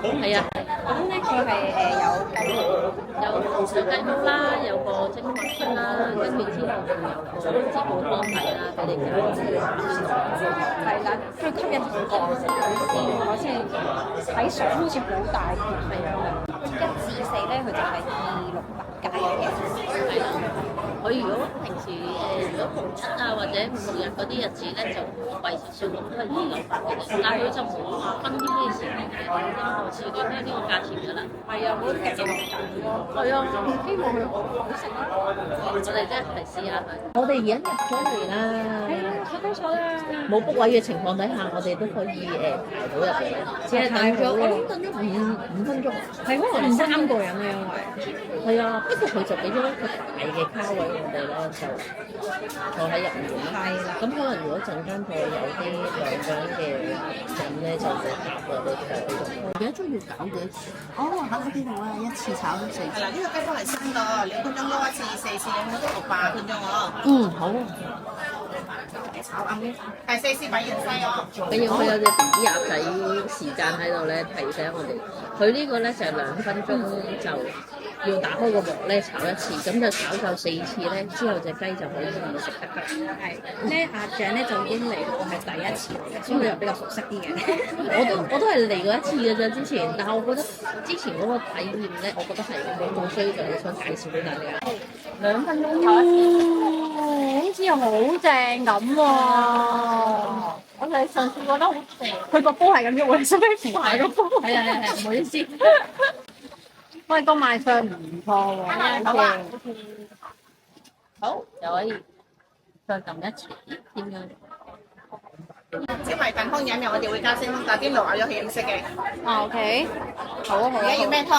係啊，咁咧佢係有小雞煲啦，有個蒸麥春啦，跟住之後仲有個滋補湯底啦，俾你揀。係啦，最吸引我先睇相好似好大件咁樣。1至4咧，佢就係268價嘅。係啊，佢如果平時如果逢七啊或者5、6日嗰啲日子咧，就貴少少咁都係298嘅啫。但係佢就冇話分啲咩時段嘅，任何時段都係呢個價錢㗎啦。係啊，我都極有感咯。係啊，希望佢好食啦。我哋真係試下佢。我哋而家入咗嚟啦。係啊，太多咗啦。冇 book 位嘅情況底下，我哋都可以排到入嚟。只係等咗，我諗等咗五分鐘。係可能3個人啊，因為係啊，不過佢就俾咗一個大嘅卡位我哋咧，就坐喺入面啦。係啦，咁可能如果陣間再有啲2個人嘅人咧，就會搭我哋坐喺度。幾多鐘要搞嘅？哦，喺嗰邊度啊，一次炒4次。係啦，呢個雞煲係新㗎，2分鐘撈一次，4次2分鐘6、8分鐘哦。嗯，好啊。炒啱嘅，係4次擺芫茜哦。佢有隻 BB 鴨仔時間喺度咧，提醒我哋。佢呢個咧就係2分鐘就要打開個鑊咧炒一次，咁就炒夠4次咧，之後隻雞就可以食得㗎。係咧，阿醬咧就已經嚟過係第一次嚟嘅，所以佢又比較熟悉啲嘅。我都係嚟過一次嘅啫，之前，但係我覺得之前嗰個體驗咧，我覺得係好，所以就好想介紹俾大家。2分鐘炒一次，好似又好正咁喎！我哋上次覺得好正。佢個煲係咁喐，使唔使扶下個煲？係啊，唔好意思。喂，個賣相唔錯喎，好啊，好，就可以再撳一次，點樣？芝麻燉湯飲入，我哋會加星打邊爐，有氣唔色嘅。啊 OK，好啊好啊。而家要咩湯？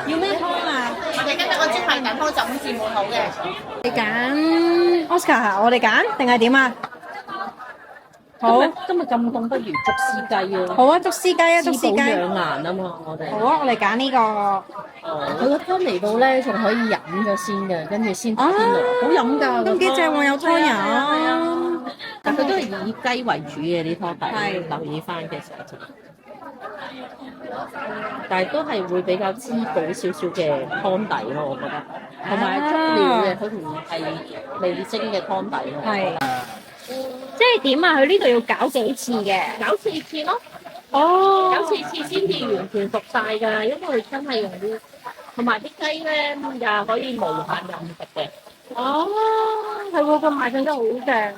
要咩湯啊？我哋今日個芝麻燉湯就5至滿好嘅。你揀 Oscar 啊？我哋揀定係點啊？好，今日咁凍，不如竹絲雞啊！好啊，竹絲雞啊，竹絲雞。養顏啊嘛，我哋。好啊，我哋揀呢個。佢個湯嚟到咧，仲可以飲咗先嘅，跟住先打邊爐，好飲㗎。咁幾正喎，有湯飲。係啊，但佢都係以雞為主嘅啲湯底，留意翻嘅時候就。但係都係會比較滋補少少嘅湯底咯，我覺得。同埋足料嘅，佢唔係味精嘅湯底咯。係。即係點啊？佢呢度要搞幾次嘅？搞4次咯。哦。搞4次先至完全熟晒㗎，因為佢真係用啲，同埋啲雞咧又可以無限任食嘅。哦，係喎，個賣相真係好正。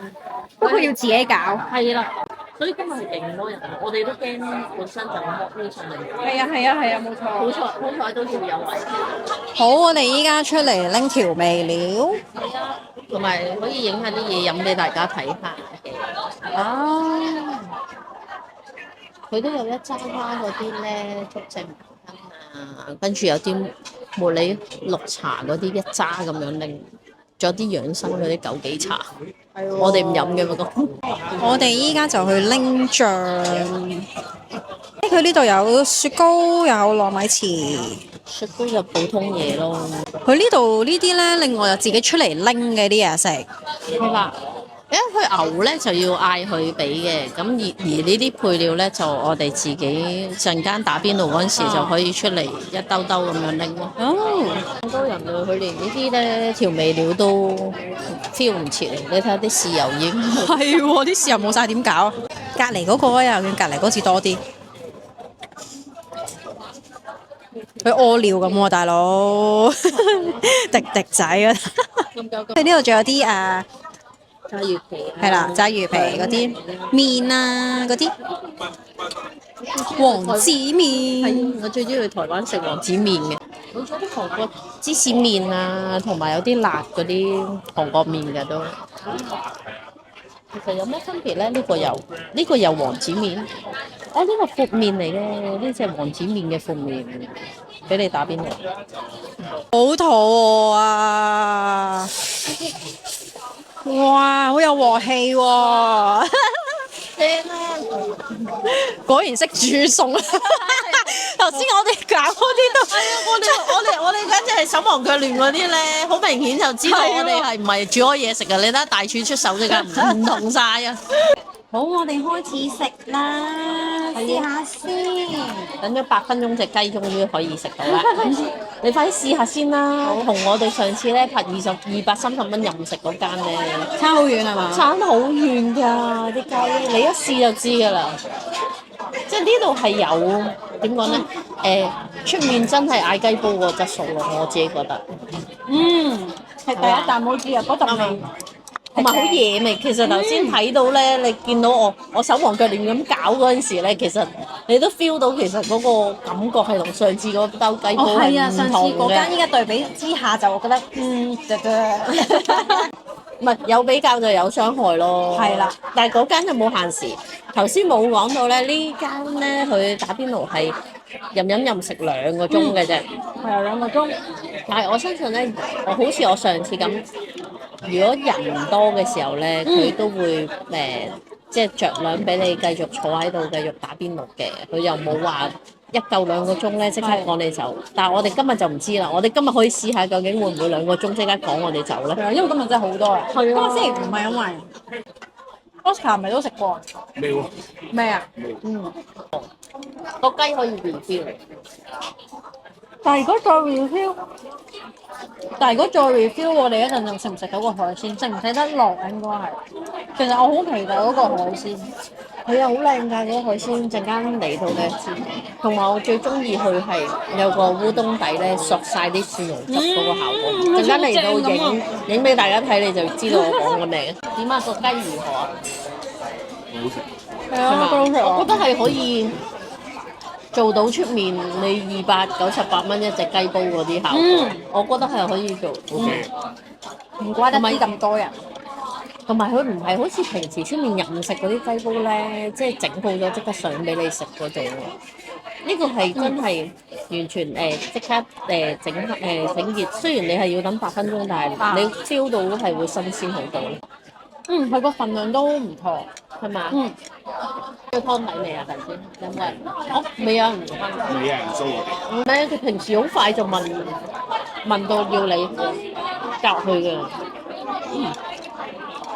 不過要自己搞。係啦，所以今日係勁多人，我哋都驚本身就剝呢上嚟。係啊係啊係啊，冇錯。好彩都仲有位。好，我哋依家出嚟拎調味料。係啊，同埋可以影下啲嘢飲俾大家睇下嘅。啊！佢都有一揸花嗰啲咧，竹蔗茅根啊，跟住有啲茉莉綠茶嗰啲一揸咁樣拎，仲有啲養生嗰啲枸杞茶。我哋唔飲嘅嘛咁。我哋依家就去拎醬。佢呢度有雪糕，有糯米糍。雪糕就普通嘢咯。佢呢度呢啲咧，另外又自己出嚟拎嘅啲嘢食。係啦。因為佢牛咧就要嗌佢俾嘅，咁而呢啲配料咧就我哋自己陣間打邊爐嗰陣時就可以出嚟一兜兜咁樣拎咯。哦，好多人啊！佢連呢啲咧調味料都 feel 唔切嚟，你睇下啲豉油已經係喎，啲豉油冇晒點搞？隔離嗰個又見隔離嗰次多啲。佢屙尿咁喎，大佬，滴滴仔啊！佢呢度仲有啲炸魚皮啊，係啦，炸魚皮嗰啲麵啊，嗰啲王子麵。係我最中意去台灣食王子麵嘅，好多啲韓國芝士麵啊，同埋有啲辣嗰啲韓國麵嘅都。其實有咩分別咧？呢個有王子麵，呢個闊麵嚟嘅，呢隻王子麵嘅闊麵，俾你打邊爐。好肚餓啊！哇，好有鑊氣喎！正啊！果然識煮餸。頭先我哋搞嗰啲都，我哋簡直係手忙腳亂嗰啲咧，好明顯就知道我哋係唔係煮開嘢食啊！你睇下大廚出手即刻唔同晒啊！好，我哋開始食啦，試下先。等咗8分鐘，隻雞終於可以食到啦！你快啲試下先啦，同我哋上次咧拍230蚊任食嗰間咧，差好遠係嘛？差好遠㗎啲雞，你一試就知㗎啦。即係呢度係有點講咧？出面真係嗌雞煲個質素咯，我自己覺得。係第一啖好似啊，嗰陣味。同埋好野味，其實頭先睇到咧，你見到我手忙腳亂咁搞嗰陣時咧，其實你都 feel 到其實嗰個感覺係同上次嗰兜雞煲係係啊，上次唔同嗰間嘅。依家對比之下就我覺得唔係有比較就有傷害咯。係啦，但係嗰間就冇限時。頭先冇講到咧，呢間咧佢打邊爐係任飲任食2個鐘嘅啫。係啊2個鐘。但係我相信咧，好似我上次咁，如果人多嘅時候咧，佢都會即係着量俾你繼續坐喺度繼續打邊爐嘅。佢又冇話一夠2個鐘咧即刻趕你走。但係我哋今日就唔知啦。我哋今日可以試下究竟會唔會2個鐘即刻趕我哋走咧？係啊，因為今日真係好多啊。係啊今日星期5係因為 Oscar 咪都食過。未喎，咩啊？個雞可以 refill。但係如果再 refill，我哋一陣仲食唔食到個海鮮？食唔食得落應該係。其實我好期待嗰個海鮮。係啊，好靚㗎嗰個海鮮，陣間嚟到咧先。同埋我最中意佢係有個烏冬底咧，索晒啲蒜蓉汁嗰個效果。陣間嚟到影俾大家睇，你就知道我講緊咩。點啊？個雞如何啊？好食。係啊，我覺得係可以做到出面你298蚊一隻雞煲嗰啲效果。我覺得係可以做。唔怪得知咁多人。同埋佢唔係好似平時出面任食嗰啲雞煲咧，即係整好咗即刻上俾你食嗰種。呢個係真係完全即刻整熱。雖然你係要等8分鐘，但係你 feel 到係會新鮮好多。佢個份量都唔錯，係嘛？有湯底未啊？頭先有冇人？未啊，未有人騷我哋。唔係佢平時好快就問到要你夾去嘅。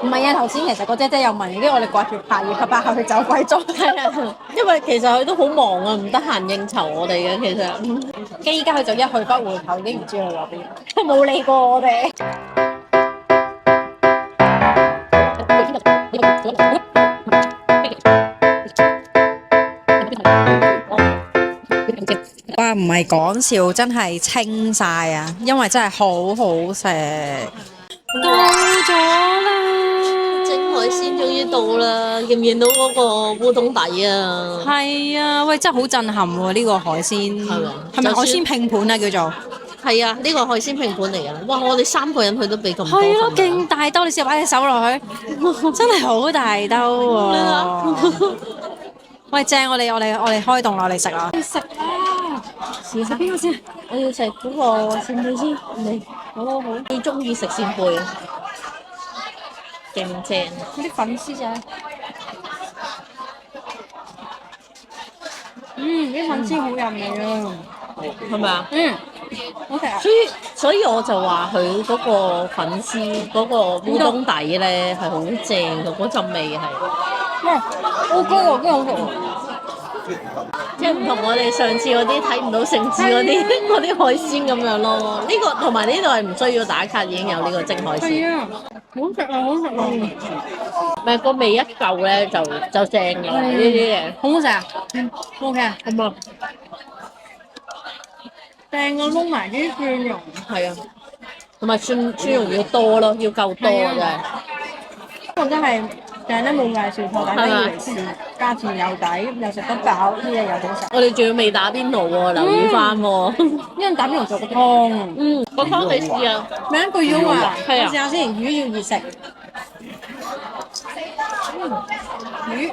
唔係啊，頭先其實個姐姐又問，跟住我哋掛住拍要拍下去走鬼咗。係啊，因為其實佢都好忙啊，唔得閒應酬我哋嘅其實。跟依家佢就一去不回頭，已經唔知去咗邊，佢冇理過我哋。哇！唔係講笑，真係清晒啊！因為真係好好食。到咗啦！蒸海鮮終於到啦，見唔見到嗰個烏冬底啊？係啊，喂，真係好震撼喎！呢個海鮮係咪係咪海鮮拼盤啊？叫做係啊，呢個海鮮拼盤嚟㗎。哇！我哋3個人去都俾咁多份。係咯，勁大兜，你試下擺隻手落去，真係好大兜喎！喂，正！我哋開動落嚟食啦！食啦！試下邊個先？我要食嗰個扇貝先，你好好，最中意食扇貝，勁正。啲粉絲仔，啲粉絲好入味啊！係咪啊？好食啊！所以我就話佢嗰個粉絲嗰個烏冬底咧係好正嘅，嗰陣味係。哇，好高喎，真係好食喎！即係唔同我哋上次嗰啲睇唔到聖子嗰啲海鮮咁樣咯。呢個同埋呢度係唔需要打卡已經有呢個蒸海鮮。係啊，好食啊，好食啊！咪個味一嚿咧就正㗎啦呢啲嘢。好唔好食啊？OK 啊，咁啊，正啊，撈埋啲蒜蓉。係啊，同埋蒜蓉要多咯，要夠多啊真係。我真係正得冇介紹錯，大家要嚟試，價錢又抵，又食得飽，啲嘢又好食。我哋仲要未打邊爐喎，留意翻喎。因為打邊爐做個湯啊，個湯你試啊？名句要啊，係啊試下先，魚要熱食。魚。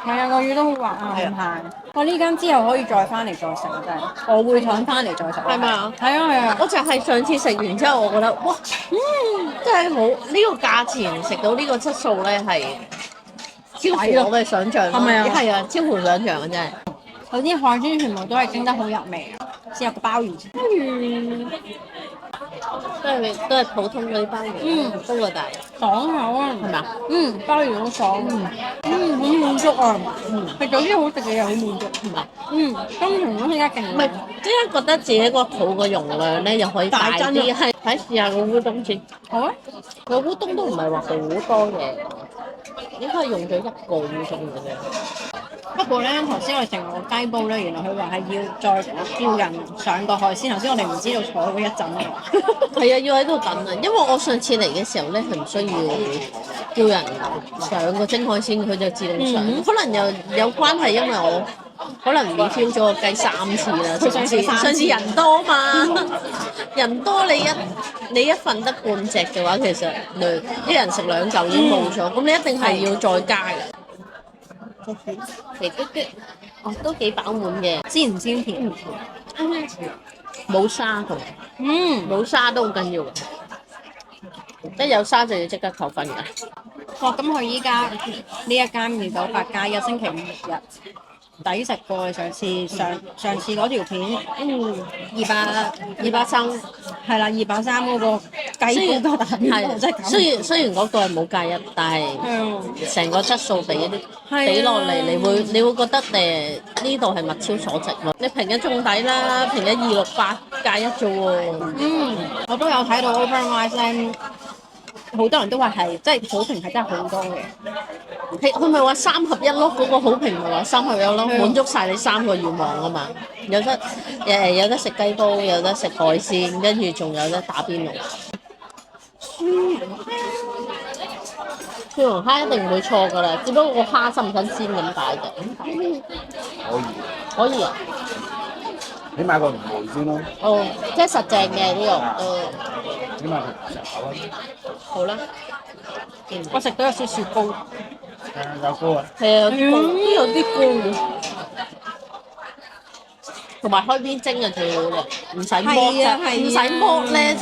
係啊，個魚都好滑啊，好鹹。我呢間之後可以再翻嚟再食，真係，我會想翻嚟再食。係咪啊？係啊係啊。我就係上次食完之後，我覺得哇，真係好呢個價錢食到呢個質素咧係超乎我嘅想象咯。係咪啊係啊，超乎想象啊真係。嗰啲海鮮全部都係蒸得好入味啊！試下個鮑魚先。都係普通嗰啲鮑魚，不過大，爽口啊，係咪啊？鮑魚好爽，好滿足啊，食咗啲好食嘅嘢好滿足，係咪？心情都依家勁唔係，即係覺得自己個肚個容量咧又可以大啲，係睇試下個烏冬先。好啊，個烏冬都唔係話好多嘅，應該係用咗一個烏冬嘅啫。不過咧頭先我哋食個雞煲咧，原來佢話係要再叫人上個海鮮，頭先我哋唔知道坐嗰一陣喎。係啊，要喺度等啊，因為我上次嚟嘅時候咧係唔需要叫人上個蒸海鮮，佢就自動上。可能有關係，因為我可能 refill 咗個雞3次啦，上次人多嘛，人多你一份得半隻嘅話，其實一人食2嚿已經冇咗，咁你一定係要再加嘅。肥嘟嘟，哦都幾飽滿嘅，鮮唔鮮甜？冇沙同，冇沙都好緊要嘅，一有沙就要即刻扣分㗎。哇！咁佢依家呢一間298+1星期5、6日抵食過上次嗰條片230係啦，230嗰個雞煲加蛋麵真係咁。雖然嗰個係冇加一，但係成個質素比落嚟，你會覺得呢度係物超所值咯。你平一仲抵啦，平一268+1啫喎。我都有睇到 OpenRice 咧，好多人都話係即係好評係真係好多嘅。佢咪話3合1咯，嗰個好評咪話3合1咯，滿足晒你3個願望啊嘛！有得食雞煲，有得食海鮮，跟住仲有得打邊爐。蒜蓉蝦一定唔會錯噶啦，只不過個蝦新唔新鮮咁解啫。可以啊！你買個唔梅先咯。哦，即係實淨嘅呢個都。你買條炒啊？好啦。我食到有少少高。有高啊！係啊，有啲高嘅。同埋開邊蒸就最好啦，唔使剝啫，唔使剝咧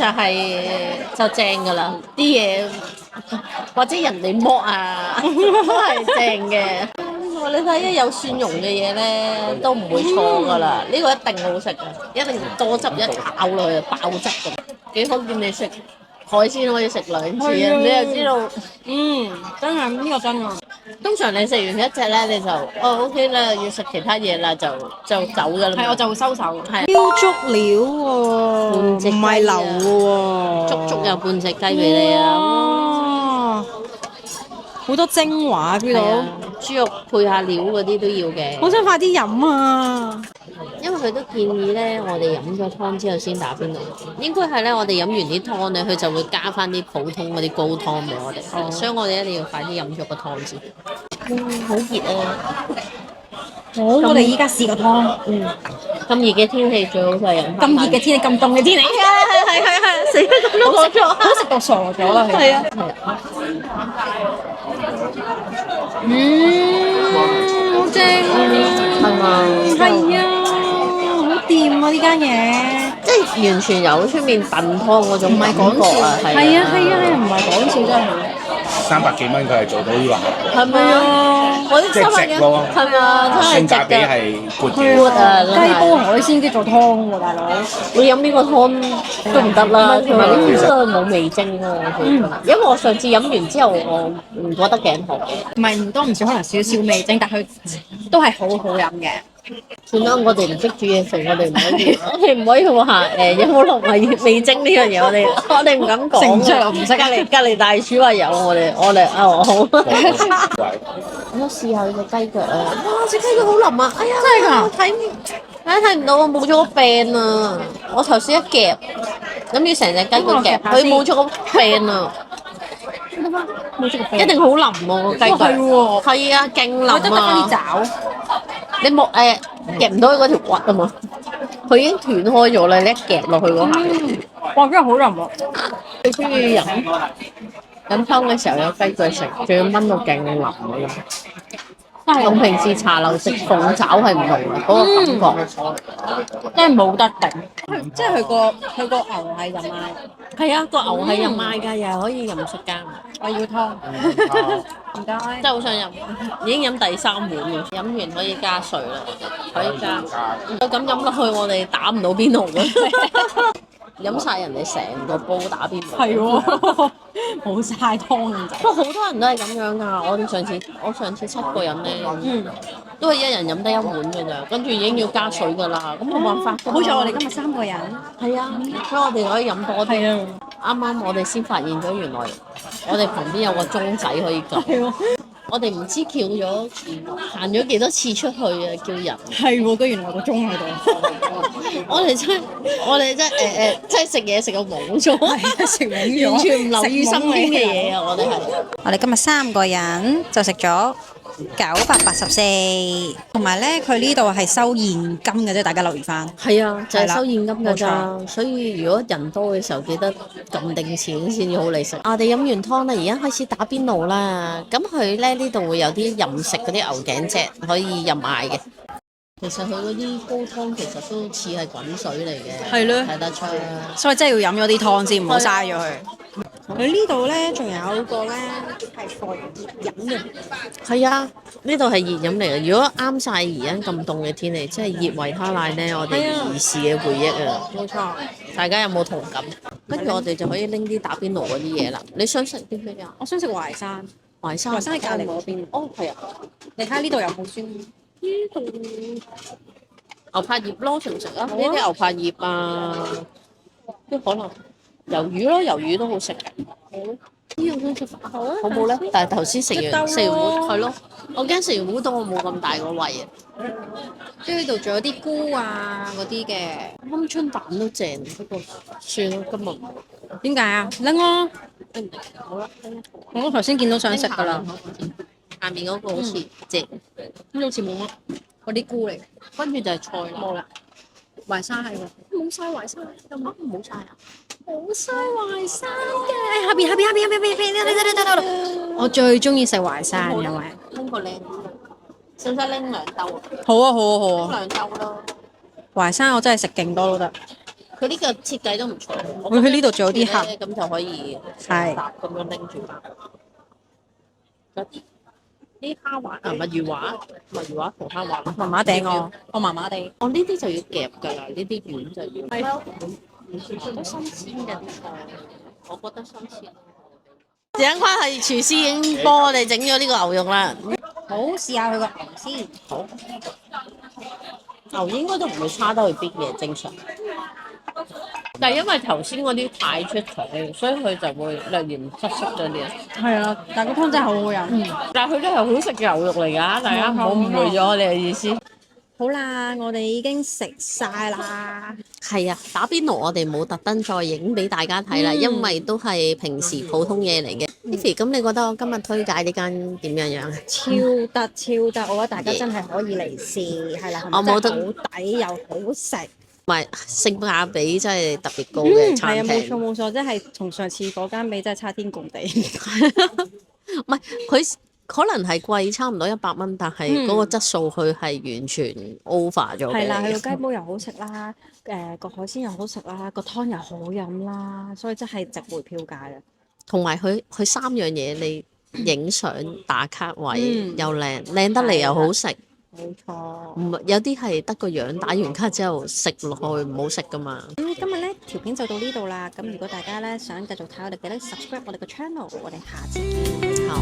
就正㗎啦，啲嘢或者人哋剝啊都係正嘅。你睇一有蒜蓉嘅嘢咧都唔會錯㗎啦，呢個一定好食嘅，一定多汁一咬落去就爆汁咁。幾好見你食海鮮可以食2次啊！你又知道，真係呢個真啊！通常你食完一隻咧，你就OK 啦，要食其他嘢啦，就走㗎啦。係，我就會收手。係標足料喎，唔係流喎，足有半隻雞俾你啊！哇，好多精華邊度，豬肉配下料嗰啲都要嘅。好想快啲飲啊！因為佢都建議咧，我哋飲咗湯之後先打邊爐。應該係咧，我哋飲完啲湯咧，佢就會加翻啲普通嗰啲高湯俾我哋。所以我哋一定要快啲飲咗個湯先。好熱啊！好，我哋依家試個湯。咁熱嘅天氣最好就係飲。咁熱嘅天氣，咁凍嘅天氣。係，死啦！咁都講錯，好食到傻咗啦。係啊。好正啊！係嘛？係啊，好掂啊！呢間嘢，即係完全有出面燉湯嗰種感覺啊！係啊，唔係講笑真係。 300幾蚊佢係做到呢個效果，係咪啊？我啲即係值咯，係啊，真係性價比值㗎。係闊係嘅。啊，雞煲海鮮機做湯喎，大佬。你飲呢個湯都唔得啦，同埋呢啲都係冇味精咯。因為我上次飲完之後，我唔覺得頸痛。唔係唔多唔少，可能少少味精，但佢都係好好飲嘅。算啦，我哋唔識煮嘢食，我哋唔可以話有冇落味精呢樣嘢，我哋唔敢講。成長唔識隔離大廚話有，我哋好。我試下佢隻雞腳啊！哇，隻雞腳好腍啊！哎呀，真係㗎我睇唔到，我冇咗個柄啊！我頭先一夾，諗住成隻雞腳夾，佢冇咗個柄啊！一定好腍喎個雞腳。係喎，係啊，勁腍啊！得翻啲爪。你冇夾唔到佢嗰條骨啊嘛，佢已經斷開咗啦！你一夾落去嗰下，哇！真係好腍喎。你中意飲湯嘅時候有雞腳食，仲要炆到勁腍嗰種。同平時茶樓食鳳爪係唔同嘅嗰個感覺，真係冇得頂。即係佢個牛係任賣，係啊，個牛係任賣㗎，又係可以任出間。我要湯。唔該。真係好想飲，已經飲第3碗啦，飲完可以加水啦，可以加。咁飲落去，我哋打唔到邊爐嘅。飲晒人哋成個煲打邊爐。係喎，冇晒湯咁滯。不過好多人都係咁樣㗎。我上次7個人咧，都係一人飲得一碗㗎咋，跟住已經要加水㗎啦。咁冇辦法㗎嘛。好彩我哋今日3個人。係啊，所以我哋可以飲多啲。係啊，啱啱我哋先發現咗，原來我哋旁邊有個鐘仔可以撳。係喎，我哋唔知翹咗行咗幾多次出去啊！叫人。係喎，居然原來個鐘喺度。我哋真係真係食嘢食到懵咗，食懵咗，完全唔留意食懵身邊嘅嚟嘢啊！我哋係。我哋今日3個人就食咗984，同埋咧佢呢度係收現金嘅啫，大家留意翻。係啊，就係、係啦收現金㗎咋，冇所以如果人多嘅時候，記得撳定錢先至好嚟食。我哋飲完湯啦，而家開始打邊爐啦。咁佢咧呢度會有啲任食嗰啲牛頸脊可以任嗌嘅。其實佢嗰啲煲湯其實都似係滾水嚟嘅，係咯睇得出。所以真係要飲咗啲湯先，唔好嘥咗佢。佢呢度咧仲有個咧係放熱飲嘅，係啊，呢度係熱飲嚟嘅。如果啱晒而家咁凍嘅天氣，即係熱維他奶呢，我哋兒時嘅回憶啊！冇錯。大家有冇同感？跟住我哋就可以拎啲打邊爐嗰啲嘢啦。你想食啲咩啊？我想食淮山，淮山。淮山喺隔離嗰邊。哦，係啊。你睇下呢度有冇先？呢度牛柏葉咯，食唔食啊？呢啲牛柏葉啊，都可能魷魚咯，魷魚都好食嘅。好，呢個想食飯，好唔好咧？但係頭先食完糊係咯，我驚食完糊到我冇咁大個胃啊。跟住呢度仲有啲菇啊嗰啲嘅。鵪鶉蛋都正，不過算啦，今日點解啊？拎咯，好啦，我頭先見到想食㗎啦。下面嗰個好似正，咁好似冇乜嗰啲菇嚟，跟住就係菜啦。冇啦。淮山係喎，冇晒淮山，有乜冇晒啊？冇晒淮山嘅。下邊，我最中意食淮山，因為拎個靚，使唔使拎2兜啊？好啊好啊好啊！ 2兜咯。淮山我真係食勁多都得。佢呢個設計都唔錯。佢呢度仲有啲客咁就可以係搭咁樣拎住翻。嗰啲蝦滑啊，墨魚滑同蝦滑麻麻地我麻麻地。我呢啲就要夾㗎啦，呢啲丸就要。係咯，都新鮮嘅啲菜，我覺得新鮮。時間關係，廚師已經幫我哋整咗呢個牛肉啦。好，試下佢個牛先。好，牛應該都唔會差得去邊嘅，正常。但係因為頭先嗰啲太出彩，所以佢就會略嫌失色咗啲。係啊，但係個湯真係好好飲。但係佢都係好食嘅牛肉嚟㗎，大家唔好誤會咗我哋嘅意思。好啦，我哋已經食晒啦。係啊，打邊爐我哋冇特登再影俾大家睇啦，因為都係平時普通嘢嚟嘅。Ivy，咁你覺得我今日推介呢間點樣樣？超得，我覺得大家真係可以嚟試，係啦，我冇得好抵又好食。唔係性價比真係特別高嘅餐係啊，廳。冇錯，即係同上次嗰間比真係差天共地。唔係佢可能係貴差唔多100蚊，但係嗰個質素佢係完全 over 咗嘅。係啦，佢個雞煲又好食啦，個海鮮又好食啦，個湯又好飲啦，所以真係值回票價嘅。同埋佢3樣嘢，你影相打卡位又靚得嚟又好食。冇錯。唔係有啲係得個樣，打完卡之後食落去唔好食噶嘛。今日咧條片就到呢度啦。咁如果大家咧想繼續睇我哋，記得 subscribe 我哋個 channel。我哋下次見。好。